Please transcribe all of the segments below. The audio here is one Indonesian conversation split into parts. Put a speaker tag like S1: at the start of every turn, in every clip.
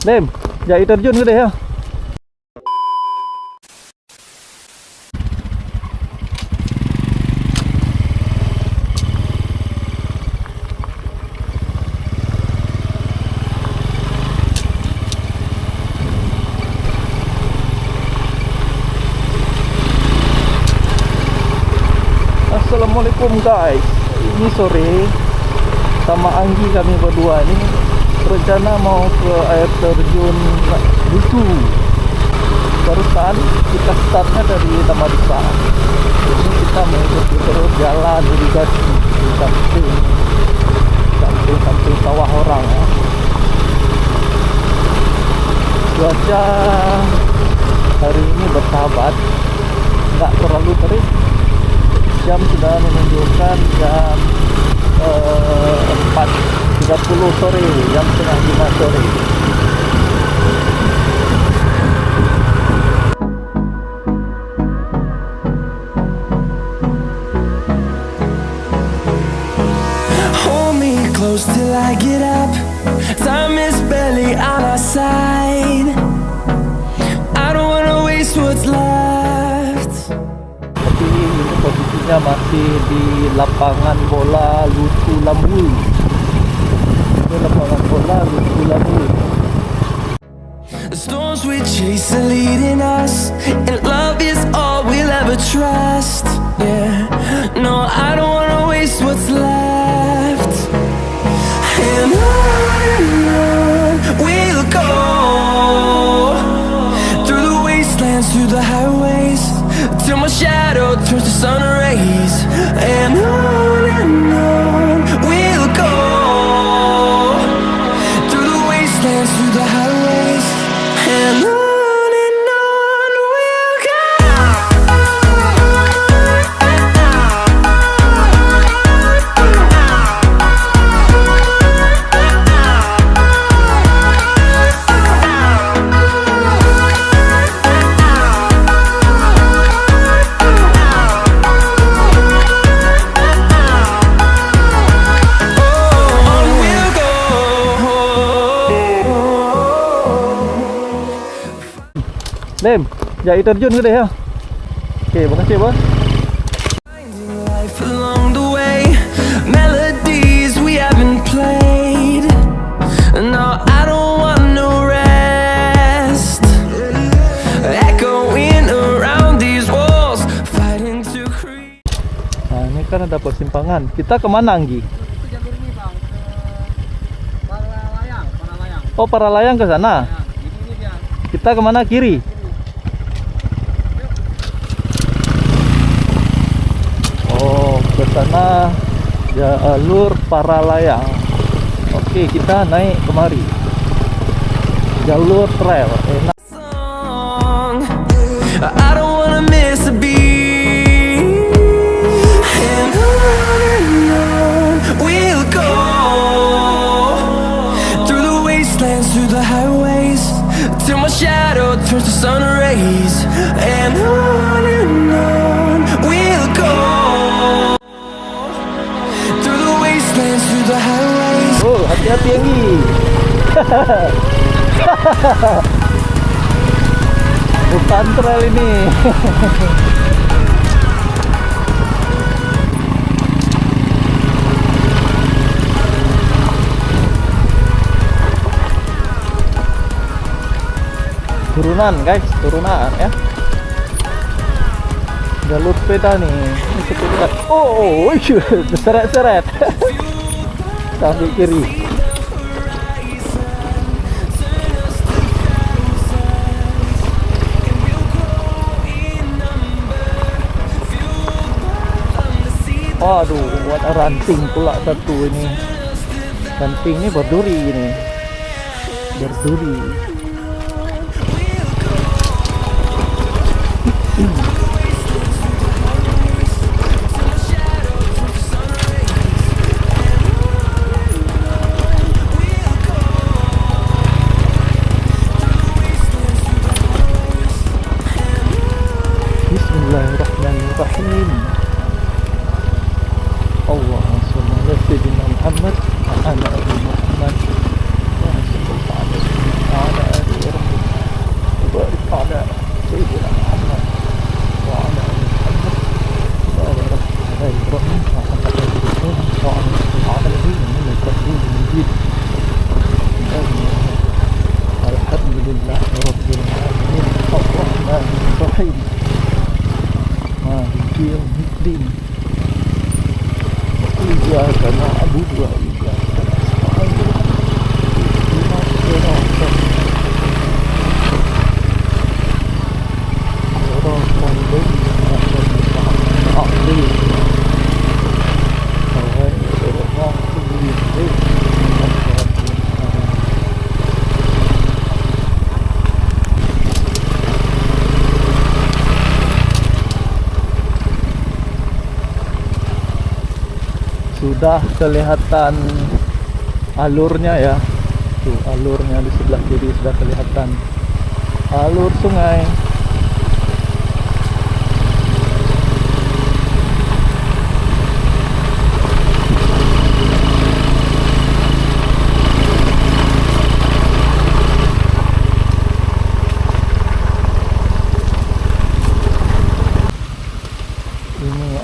S1: Dem, jadi terjun gede ya. Assalamualaikum guys. Ini sore sama Anggi kami berdua ini rencana mau ke air terjun Lutu. Barusan kita startnya dari Tamadisa. Ini kita mengikuti terus jalan irigasi di samping sawah orang ya. Cuaca hari ini bersahabat, nggak terlalu terik. Jam sudah menunjukkan jam 4.30 sore, jam setengah 5 sore.
S2: Hold me close till I get up. Time is barely on our side. I don't wanna waste what's left.
S1: Tapi ini posisinya masih di lapangan bola Lutu Lambui. Ini lapangan bola Lutu Lambui.
S2: The storms we chase are leading us, and love is all we'll ever trust. Yeah, no, I don't wanna waste what's left. And on we'll go, through the wastelands, through the highways, till my shadow turns to sun rays. And on we'll go, through the wastelands, through the highways, and on we'll go.
S1: Dem, jadi terjun gede ya. Oke, makasih bos.
S2: Finding life along the way, melodies we haven't played. No, I don't want no rest. Echoing around these walls, fighting to create.
S1: Nah, ini kan ada persimpangan. Kita kemana, Anggi?
S3: Jalur ini bang, ke Paralayang.
S1: Oh, Paralayang ke sana.
S3: Ya, ini dia.
S1: Kita kemana? Kiri. Oh, ke sana jalur Paralayang. Oke, kita naik kemari. Jalur trail. Enak.
S2: Song, I don't wanna miss a beat. And on we'll go, through the wastelands, through the highways, till my shadow turns to sun rays. And on we'll go, through the wastelands, through the highways.
S1: Oh, hati-hati Anggi. Bukan trail ini. Turunan guys, turunan ya. Jalur sepeda nih. Ini sepeda. Oh, seret-seret. Sambil kiri. Waduh, buat ranting pula satu ini. Ranting ini berduri ini. Berduri. Bismillahirrahmanirrahim. Allahumma shalli ala sayyidina Muhammad wa ala ali Muhammad wa sallallahu alaihi wa sallam. sudah kelihatan alurnya ya. Tuh alurnya di sebelah kiri sudah kelihatan alur sungai.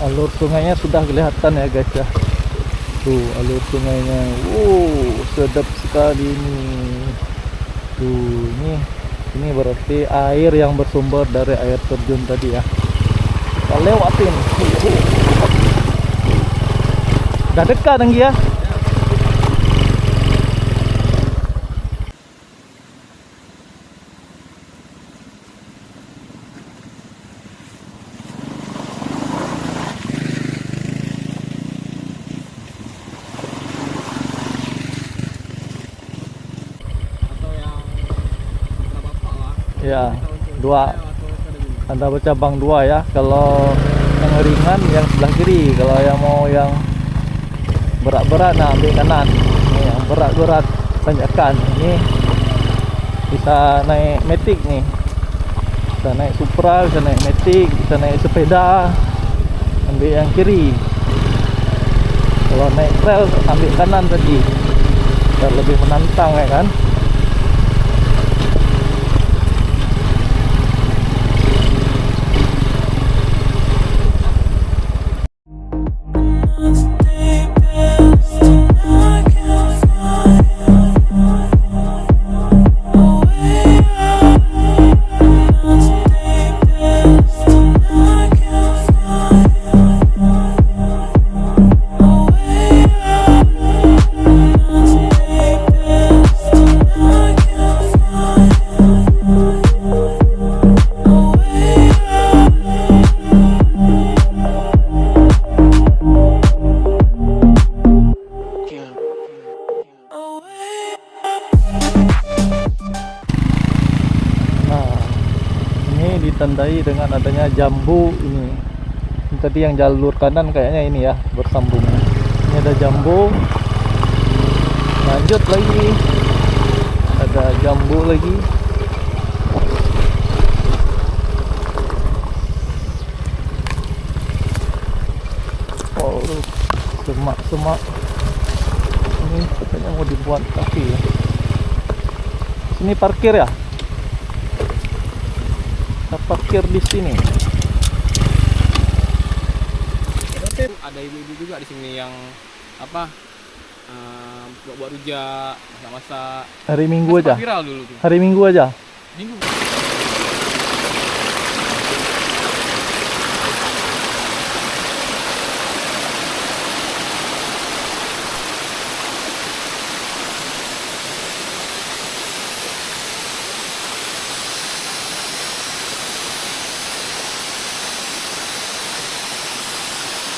S1: Alur sungainya sudah kelihatan ya guys ya. Tuh alur sungainya. Sedap sekali ini. Tuh ini berarti air yang bersumber dari air terjun tadi ya. Kita lewatin. Udah dekat Anggi ya. Ya, dua ada bercabang dua ya. Kalau yang ringan yang sebelah kiri, kalau yang mau yang berat-berat nah ambil kanan. Ini yang berat-berat tanjakan. Ini bisa naik matic nih. Bisa naik Supra, bisa naik matic, bisa naik sepeda. Ambil yang kiri. Kalau naik trail ambil kanan tadi. Biar lebih menantang ya kan. Ditandai dengan adanya jambu ini. Tadi yang jalur kanan kayaknya ini ya bersambung. Ini ada jambu. Lanjut lagi. Ada jambu lagi. Oh, semak-semak. Ini katanya mau dibuat kaki ya. Sini parkir ya. Kita parkir di sini.
S3: Ada ibu-ibu juga di sini yang apa buat rujak, masak-masak.
S1: Hari Minggu aja.
S3: Viral dulu tuh.
S1: Hari Minggu aja.
S3: Minggu.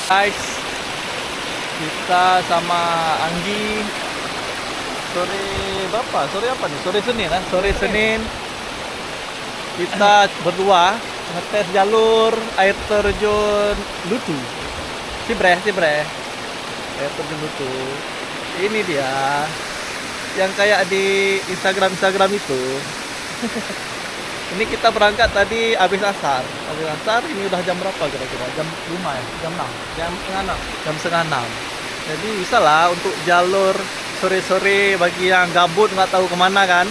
S1: Guys, kita sama Anggi sore berapa? Sore apa nih? Sore Senin kan? Sore Senin kita berdua ngetes jalur air terjun Lutu. Sibre. Air terjun Lutu. Ini dia yang kayak di Instagram itu. Ini kita berangkat tadi habis asar. Ini udah jam berapa kira-kira? Jam 5 ya? Jam 6? Jam setengah 6. Jadi bisa lah untuk jalur sore-sore bagi yang gabut nggak tahu kemana kan.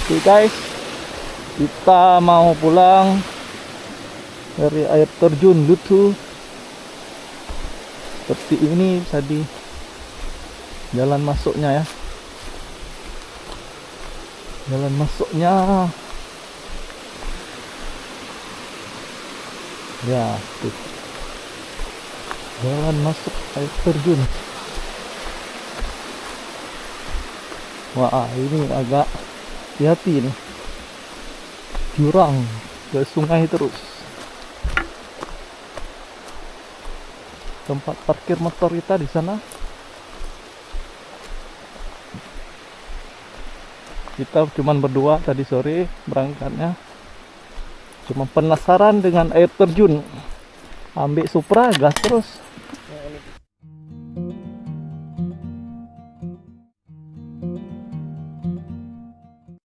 S1: Oke guys, kita mau pulang dari air terjun Lutu. Seperti ini tadi jalan masuknya ya. Jalan masuknya. Ya, tuh. Jalan masuk air terjun. Wah, ini agak hati-hati nih. Jurang ke sungai terus. Tempat parkir motor kita di sana. Kita cuman berdua tadi sore berangkatnya. Cuma penasaran dengan air terjun. Ambil Supra, gas terus.